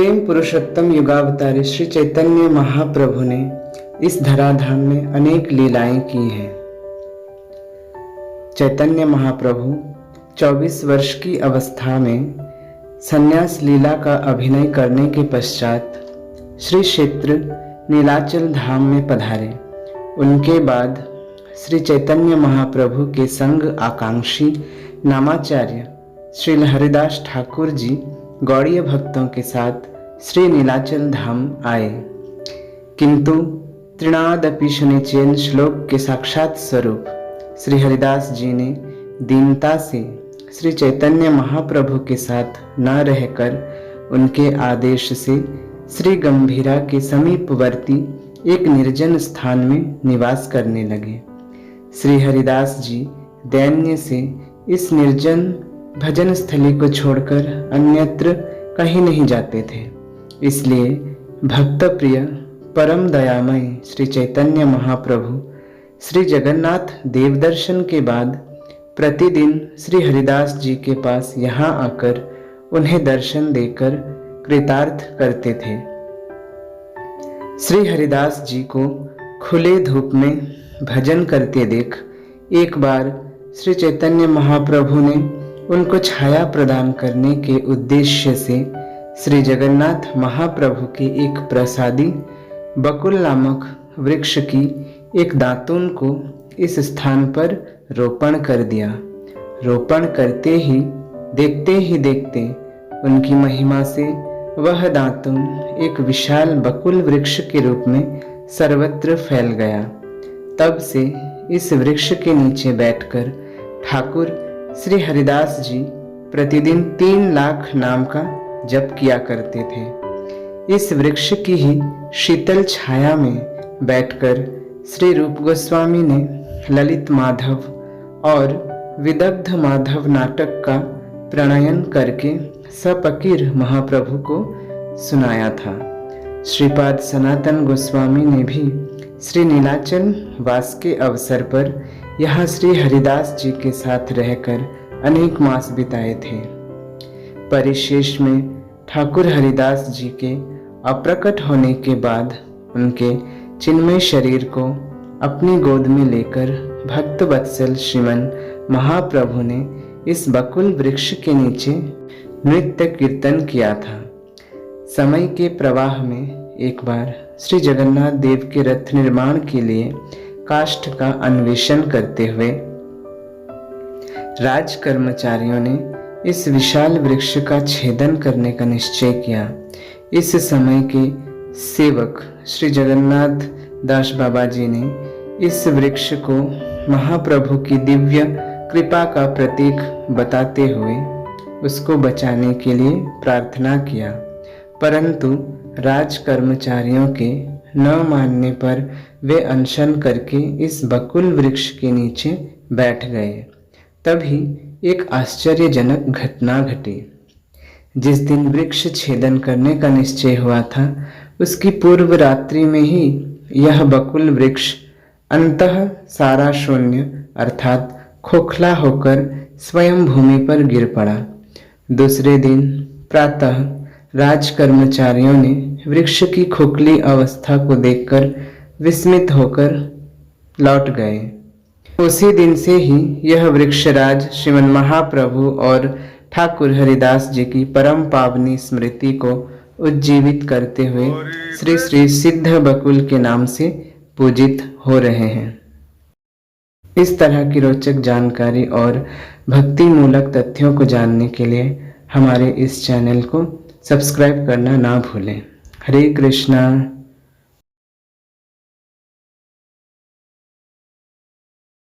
प्रेम पुरुषोत्तम युगावतारी श्री चैतन्य महाप्रभु ने इस धराधाम में अनेक लीलाएं की हैं। चैतन्य महाप्रभु 24 वर्ष की अवस्था में संन्यास लीला का अभिनय करने के पश्चात श्री क्षेत्र नीलाचल धाम में पधारे। उनके बाद श्री चैतन्य महाप्रभु के संग आकांक्षी नामाचार्य श्री हरिदास ठाकुर जी गौड़ीय भक्तों के साथ श्री नीलाचल धाम आए, किंतु तृणादपि शनिचयन श्लोक के साक्षात स्वरूप श्री हरिदास जी ने दीनता से श्री चैतन्य महाप्रभु के साथ न रहकर उनके आदेश से श्री गंभीरा के समीपवर्ती एक निर्जन स्थान में निवास करने लगे। श्री हरिदास जी दैन्य से इस निर्जन भजन स्थली को छोड़कर अन्यत्र कहीं नहीं जाते थे। इसलिए भक्त प्रिय परम दयामय श्री चैतन्य महाप्रभु श्री जगन्नाथ देव दर्शन के बाद प्रतिदिन श्री हरिदास जी के पास यहाँ आकर उन्हें दर्शन देकर कृतार्थ करते थे। श्री हरिदास जी को खुले धूप में भजन करते देख एक बार श्री चैतन्य महाप्रभु ने उनको छाया प्रदान करने के उद्देश्य से श्री जगन्नाथ महाप्रभु के एक प्रसादी बकुल नामक वृक्ष की एक दातून को इस स्थान पर रोपण कर दिया। रोपण करते ही देखते उनकी महिमा से वह दातून एक विशाल बकुल वृक्ष के रूप में सर्वत्र फैल गया। तब से इस वृक्ष के नीचे बैठकर ठाकुर श्री हरिदास जी प्रतिदिन 3 लाख नाम का जप किया करते थे। इस वृक्ष की ही शीतल छाया में बैठकर श्री रूप गोस्वामी ने ललित माधव और विदग्ध माधव नाटक का प्रणयन करके सपकीर महाप्रभु को सुनाया था। श्रीपाद सनातन गोस्वामी ने भी श्री नीलाचल वास के अवसर पर यहाँ श्री हरिदास जी के साथ रहकर अनेक मास बिताए थे। परिशेष में ठाकुर हरिदास जी के अप्रकट होने के बाद उनके चिन्मय शरीर को अपनी गोद में लेकर भक्त वत्सल श्रीमन महाप्रभु ने इस बकुल वृक्ष के नीचे नृत्य कीर्तन किया था। समय के प्रवाह में एक बार श्री जगन्नाथ देव के रथ निर्माण के लिए काष्ठ का अन्वेषण करते हुए राज कर्मचारियों ने इस विशाल वृक्ष का छेदन करने का निश्चय किया। इस समय के सेवक श्री जगन्नाथ दास बाबा जी ने इस वृक्ष को महाप्रभु की दिव्य कृपा का प्रतीक बताते हुए उसको बचाने के लिए प्रार्थना किया, परंतु राज कर्मचारियों के न मानने पर वे अनशन करके इस बकुल वृक्ष के नीचे बैठ गए। तभी एक आश्चर्यजनक घटना घटी। जिस दिन वृक्ष छेदन करने का निश्चय हुआ था उसकी पूर्व रात्रि में ही यह बकुल वृक्ष अंततः सारा शून्य अर्थात खोखला होकर स्वयं भूमि पर गिर पड़ा। दूसरे दिन प्रातः राज कर्मचारियों ने वृक्ष की खोखली अवस्था को देखकर विस्मित होकर लौट गए। उसी दिन से ही यह वृक्षराज श्रीमन महाप्रभु और ठाकुर हरिदास जी की परम पावनी स्मृति को उज्जीवित करते हुए श्री श्री सिद्ध बकुल के नाम से पूजित हो रहे हैं। इस तरह की रोचक जानकारी और भक्ति मूलक तथ्यों को जानने के लिए हमारे इस चैनल को सब्सक्राइब करना ना भूलें। हरे कृष्णा।